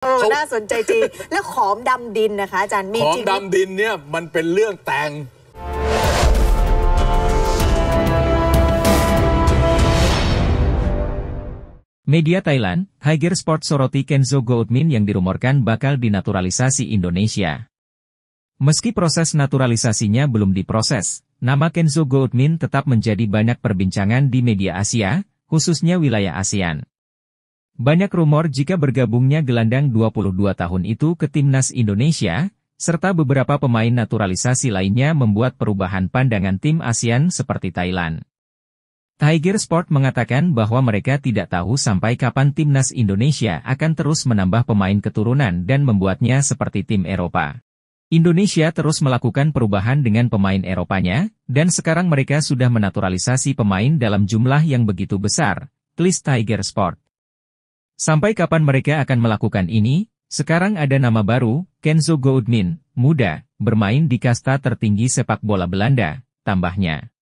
เขาน่าสนใจจริงแล้วขอมดำดินนะคะอาจารย์มีของจริงดำดินเนี่ยมันเป็นเรื่องแต่งMedia Thailand, Tiger Sport soroti Kenzo Goutmin yang dirumorkan bakal dinaturalisasi Indonesia. Meski proses naturalisasinya belum diproses, nama Kenzo Goutmin tetap menjadi banyak perbincangan di media Asia, khususnya wilayah ASEAN. Banyak rumor jika bergabungnya gelandang 22 tahun itu ke timnas Indonesia, serta beberapa pemain naturalisasi lainnya membuat perubahan pandangan tim ASEAN seperti Thailand. Tiger Sport mengatakan bahwa mereka tidak tahu sampai kapan timnas Indonesia akan terus menambah pemain keturunan dan membuatnya seperti tim Eropa. Indonesia terus melakukan perubahan dengan pemain Eropanya, dan sekarang mereka sudah menaturalisasi pemain dalam jumlah yang begitu besar, tulis Tiger Sport. Sampai kapan mereka akan melakukan ini? Sekarang ada nama baru, Kenzo Goutmin, muda, bermain di kasta tertinggi sepak bola Belanda, tambahnya.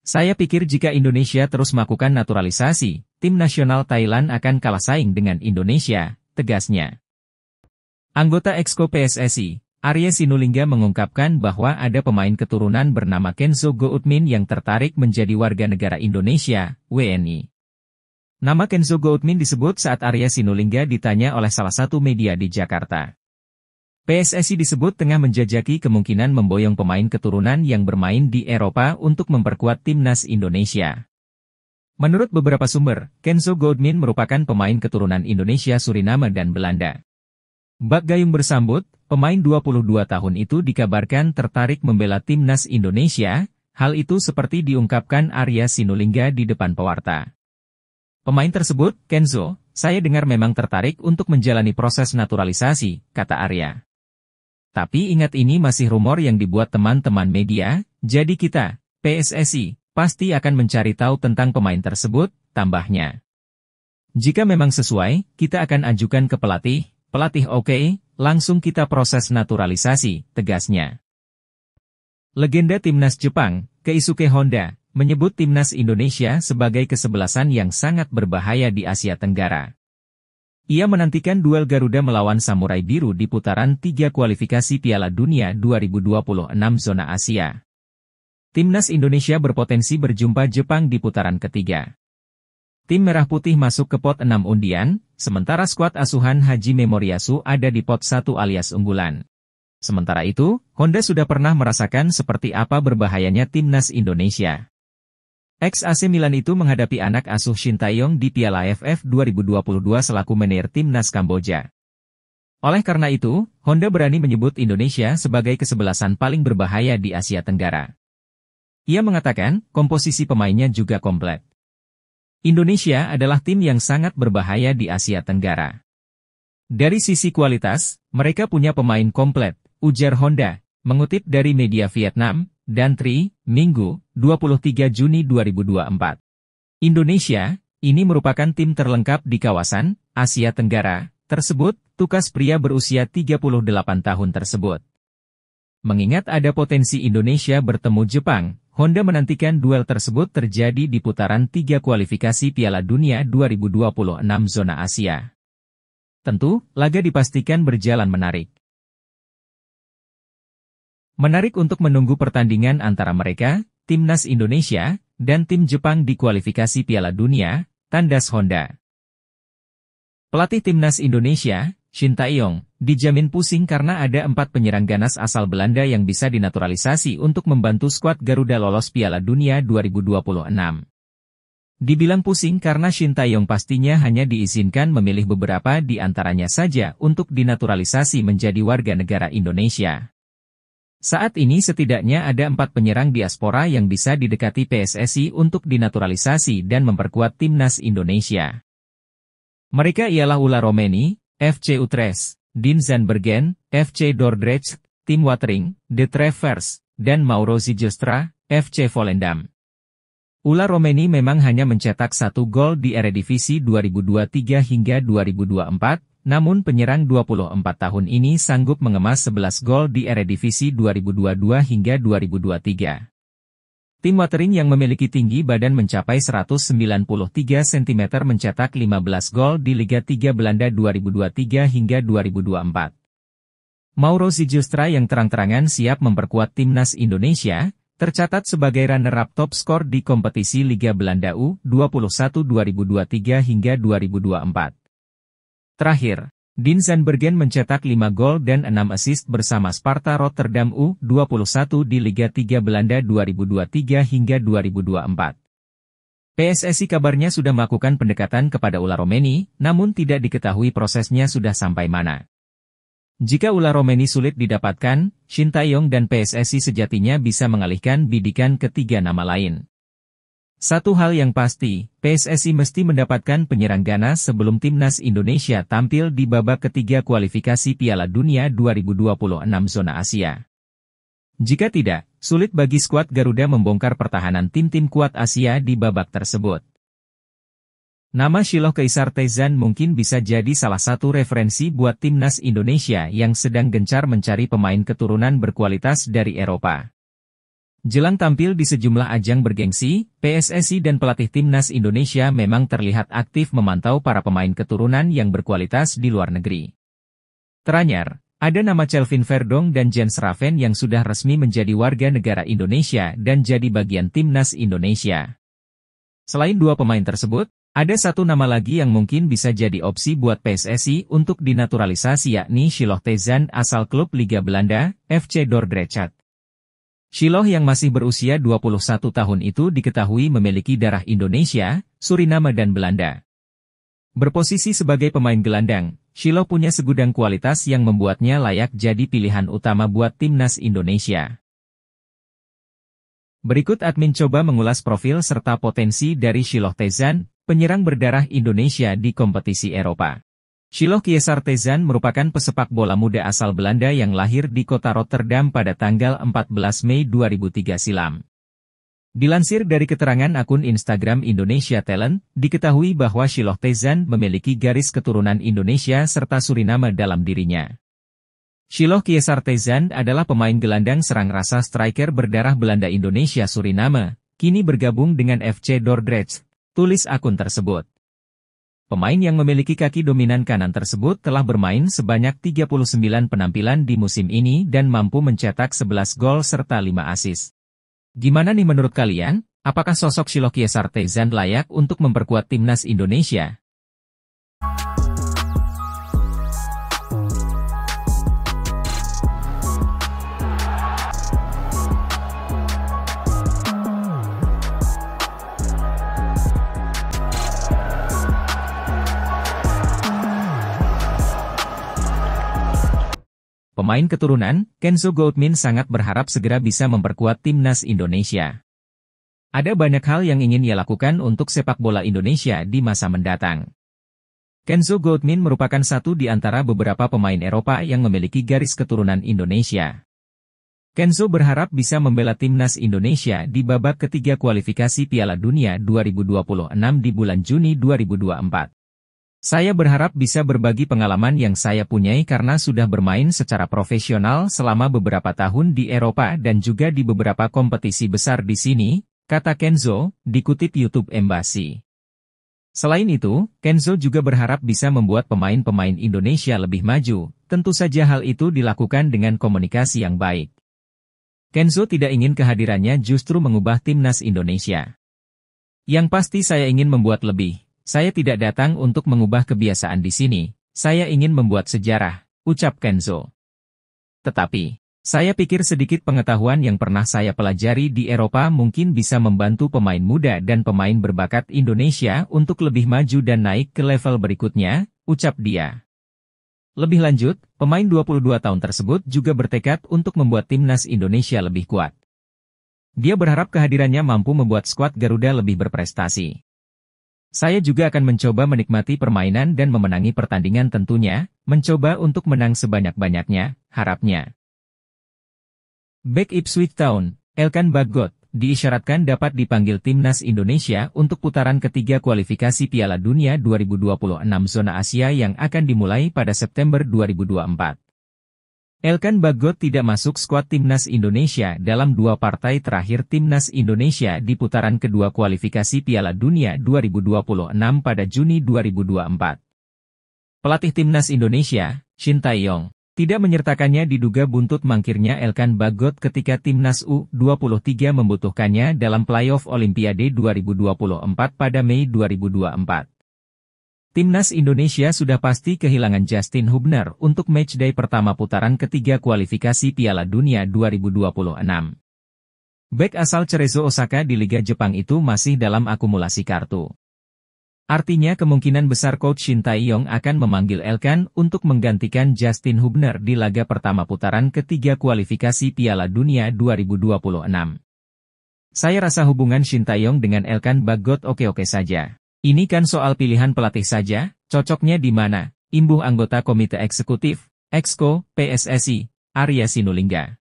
Saya pikir jika Indonesia terus melakukan naturalisasi, tim nasional Thailand akan kalah saing dengan Indonesia, tegasnya. Anggota Exco PSSI, Arya Sinulinga mengungkapkan bahwa ada pemain keturunan bernama Kenzo Goutmin yang tertarik menjadi warga negara Indonesia, WNI. Nama Kenzo Goutmin disebut saat Arya Sinulinga ditanya oleh salah satu media di Jakarta. PSSI disebut tengah menjajaki kemungkinan memboyong pemain keturunan yang bermain di Eropa untuk memperkuat timnas Indonesia. Menurut beberapa sumber, Kenzo Goutmin merupakan pemain keturunan Indonesia, Suriname dan Belanda. Bak Gayung bersambut, pemain 22 tahun itu dikabarkan tertarik membela timnas Indonesia, hal itu seperti diungkapkan Arya Sinulinga di depan pewarta. Pemain tersebut, Kenzo, saya dengar memang tertarik untuk menjalani proses naturalisasi, kata Arya. Tapi ingat ini masih rumor yang dibuat teman-teman media, jadi kita, PSSI, pasti akan mencari tahu tentang pemain tersebut, tambahnya. Jika memang sesuai, kita akan ajukan ke pelatih oke, langsung kita proses naturalisasi, tegasnya. Legenda timnas Jepang, Keisuke Honda, menyebut timnas Indonesia sebagai kesebelasan yang sangat berbahaya di Asia Tenggara. Ia menantikan duel Garuda melawan Samurai Biru di putaran 3 kualifikasi Piala Dunia 2026 zona Asia. Timnas Indonesia berpotensi berjumpa Jepang di putaran ketiga. Tim Merah Putih masuk ke pot 6 undian, sementara skuad asuhan Haji Memoriasu ada di pot 1 alias unggulan. Sementara itu, Honda sudah pernah merasakan seperti apa berbahayanya timnas Indonesia. Ex-AC Milan itu menghadapi anak asuh Shin Tae-yong di Piala AFF 2022 selaku manajer timnas Kamboja. Oleh karena itu, Honda berani menyebut Indonesia sebagai kesebelasan paling berbahaya di Asia Tenggara. Ia mengatakan, komposisi pemainnya juga komplit. Indonesia adalah tim yang sangat berbahaya di Asia Tenggara. Dari sisi kualitas, mereka punya pemain komplit, ujar Honda, mengutip dari media Vietnam, dan Tri, Minggu, 23 Juni 2024. Indonesia, ini merupakan tim terlengkap di kawasan Asia Tenggara tersebut, tukas pria berusia 38 tahun tersebut. Mengingat ada potensi Indonesia bertemu Jepang, Honda menantikan duel tersebut terjadi di putaran 3 kualifikasi Piala Dunia 2026 zona Asia. Tentu, laga dipastikan berjalan menarik. Menarik untuk menunggu pertandingan antara mereka, timnas Indonesia, dan tim Jepang di kualifikasi Piala Dunia, tandas Honda. Pelatih timnas Indonesia, Shin Tae-yong, dijamin pusing karena ada 4 penyerang ganas asal Belanda yang bisa dinaturalisasi untuk membantu skuad Garuda lolos Piala Dunia 2026. Dibilang pusing karena Shin Tae-yong pastinya hanya diizinkan memilih beberapa di antaranya saja untuk dinaturalisasi menjadi warga negara Indonesia. Saat ini setidaknya ada 4 penyerang diaspora yang bisa didekati PSSI untuk dinaturalisasi dan memperkuat timnas Indonesia. Mereka ialah Ulla Romeni, FC Utrecht, Dean Zandbergen, FC Dordrecht, Tim Watering, The Travers, dan Mauro Zijlstra, FC Volendam. Ulla Romeni memang hanya mencetak 1 gol di Eredivisie 2023 hingga 2024, namun penyerang 24 tahun ini sanggup mengemas 11 gol di Eredivisie 2022 hingga 2023. Tim Watering yang memiliki tinggi badan mencapai 193 cm mencetak 15 gol di Liga 3 Belanda 2023 hingga 2024. Mauro Zijlstra yang terang-terangan siap memperkuat timnas Indonesia, tercatat sebagai runner-up top skor di kompetisi Liga Belanda U21 2023 hingga 2024. Terakhir, Dean Zandbergen mencetak 5 gol dan 6 assist bersama Sparta Rotterdam U21 di Liga 3 Belanda 2023 hingga 2024. PSSI kabarnya sudah melakukan pendekatan kepada Ula Romeni, namun tidak diketahui prosesnya sudah sampai mana. Jika Ula Romeni sulit didapatkan, Shin Tae-yong dan PSSI sejatinya bisa mengalihkan bidikan ke 3 nama lain. Satu hal yang pasti, PSSI mesti mendapatkan penyerang ganas sebelum timnas Indonesia tampil di babak ketiga kualifikasi Piala Dunia 2026 zona Asia. Jika tidak, sulit bagi skuad Garuda membongkar pertahanan tim-tim kuat Asia di babak tersebut. Nama Shiloh Keisartezan mungkin bisa jadi salah satu referensi buat timnas Indonesia yang sedang gencar mencari pemain keturunan berkualitas dari Eropa. Jelang tampil di sejumlah ajang bergengsi, PSSI dan pelatih timnas Indonesia memang terlihat aktif memantau para pemain keturunan yang berkualitas di luar negeri. Teranyar, ada nama Kelvin Verdong dan Jens Raven yang sudah resmi menjadi warga negara Indonesia dan jadi bagian timnas Indonesia. Selain 2 pemain tersebut, ada satu nama lagi yang mungkin bisa jadi opsi buat PSSI untuk dinaturalisasi yakni Shiloh Tezan asal klub Liga Belanda, FC Dordrecht. Shiloh yang masih berusia 21 tahun itu diketahui memiliki darah Indonesia, Suriname dan Belanda. Berposisi sebagai pemain gelandang, Shiloh punya segudang kualitas yang membuatnya layak jadi pilihan utama buat timnas Indonesia. Berikut admin coba mengulas profil serta potensi dari Shiloh Tezan, penyerang berdarah Indonesia di kompetisi Eropa. Shiloh Keisartezan merupakan pesepak bola muda asal Belanda yang lahir di kota Rotterdam pada tanggal 14 Mei 2003 silam. Dilansir dari keterangan akun Instagram Indonesia Talent, diketahui bahwa Shiloh Tezan memiliki garis keturunan Indonesia serta Suriname dalam dirinya. Shiloh Keisartezan adalah pemain gelandang serang rasa striker berdarah Belanda Indonesia Suriname, kini bergabung dengan FC Dordrecht, tulis akun tersebut. Pemain yang memiliki kaki dominan kanan tersebut telah bermain sebanyak 39 penampilan di musim ini dan mampu mencetak 11 gol serta 5 assist. Gimana nih menurut kalian? Apakah sosok Shiloh Keisartezan layak untuk memperkuat timnas Indonesia? Pemain keturunan, Kenzo Goutmin sangat berharap segera bisa memperkuat timnas Indonesia. Ada banyak hal yang ingin ia lakukan untuk sepak bola Indonesia di masa mendatang. Kenzo Goutmin merupakan satu di antara beberapa pemain Eropa yang memiliki garis keturunan Indonesia. Kenzo berharap bisa membela timnas Indonesia di babak ketiga kualifikasi Piala Dunia 2026 di bulan Juni 2024. Saya berharap bisa berbagi pengalaman yang saya punyai karena sudah bermain secara profesional selama beberapa tahun di Eropa dan juga di beberapa kompetisi besar di sini, kata Kenzo, dikutip YouTube Embassy. Selain itu, Kenzo juga berharap bisa membuat pemain-pemain Indonesia lebih maju, tentu saja hal itu dilakukan dengan komunikasi yang baik. Kenzo tidak ingin kehadirannya justru mengubah timnas Indonesia. Yang pasti saya ingin membuat lebih. Saya tidak datang untuk mengubah kebiasaan di sini, saya ingin membuat sejarah, ucap Kenzo. Tetapi, saya pikir sedikit pengetahuan yang pernah saya pelajari di Eropa mungkin bisa membantu pemain muda dan pemain berbakat Indonesia untuk lebih maju dan naik ke level berikutnya, ucap dia. Lebih lanjut, pemain 22 tahun tersebut juga bertekad untuk membuat timnas Indonesia lebih kuat. Dia berharap kehadirannya mampu membuat skuad Garuda lebih berprestasi. Saya juga akan mencoba menikmati permainan dan memenangi pertandingan tentunya, mencoba untuk menang sebanyak-banyaknya, harapnya. Bek Ipswich Town, Elkan Bagot, diisyaratkan dapat dipanggil timnas Indonesia untuk putaran ketiga kualifikasi Piala Dunia 2026 zona Asia yang akan dimulai pada September 2024. Elkan Bagot tidak masuk skuad Timnas Indonesia dalam 2 partai terakhir Timnas Indonesia di putaran kedua kualifikasi Piala Dunia 2026 pada Juni 2024. Pelatih Timnas Indonesia, Shin Tae-yong, tidak menyertakannya diduga buntut mangkirnya Elkan Bagot ketika Timnas U23 membutuhkannya dalam playoff Olimpiade 2024 pada Mei 2024. Timnas Indonesia sudah pasti kehilangan Justin Hubner untuk matchday pertama putaran ketiga kualifikasi Piala Dunia 2026. Bek asal Cerezo Osaka di Liga Jepang itu masih dalam akumulasi kartu. Artinya kemungkinan besar coach Shin Tae-yong akan memanggil Elkan untuk menggantikan Justin Hubner di laga pertama putaran ketiga kualifikasi Piala Dunia 2026. Saya rasa hubungan Shin Tae-yong dengan Elkan Bagot oke-oke saja. Ini kan soal pilihan pelatih saja, cocoknya di mana? Imbuh anggota Komite Eksekutif, Exco, PSSI, Arya Sinulinga.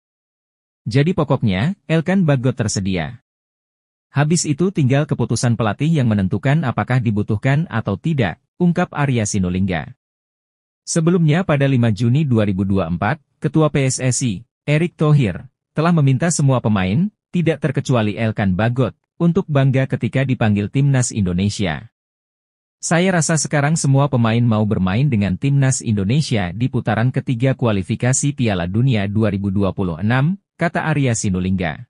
Jadi pokoknya, Elkan Bagot tersedia. Habis itu tinggal keputusan pelatih yang menentukan apakah dibutuhkan atau tidak, ungkap Arya Sinulinga. Sebelumnya pada 5 Juni 2024, Ketua PSSI, Erick Thohir, telah meminta semua pemain, tidak terkecuali Elkan Bagot, untuk bangga ketika dipanggil Timnas Indonesia. Saya rasa sekarang semua pemain mau bermain dengan Timnas Indonesia di putaran ketiga kualifikasi Piala Dunia 2026, kata Arya Sinulinga.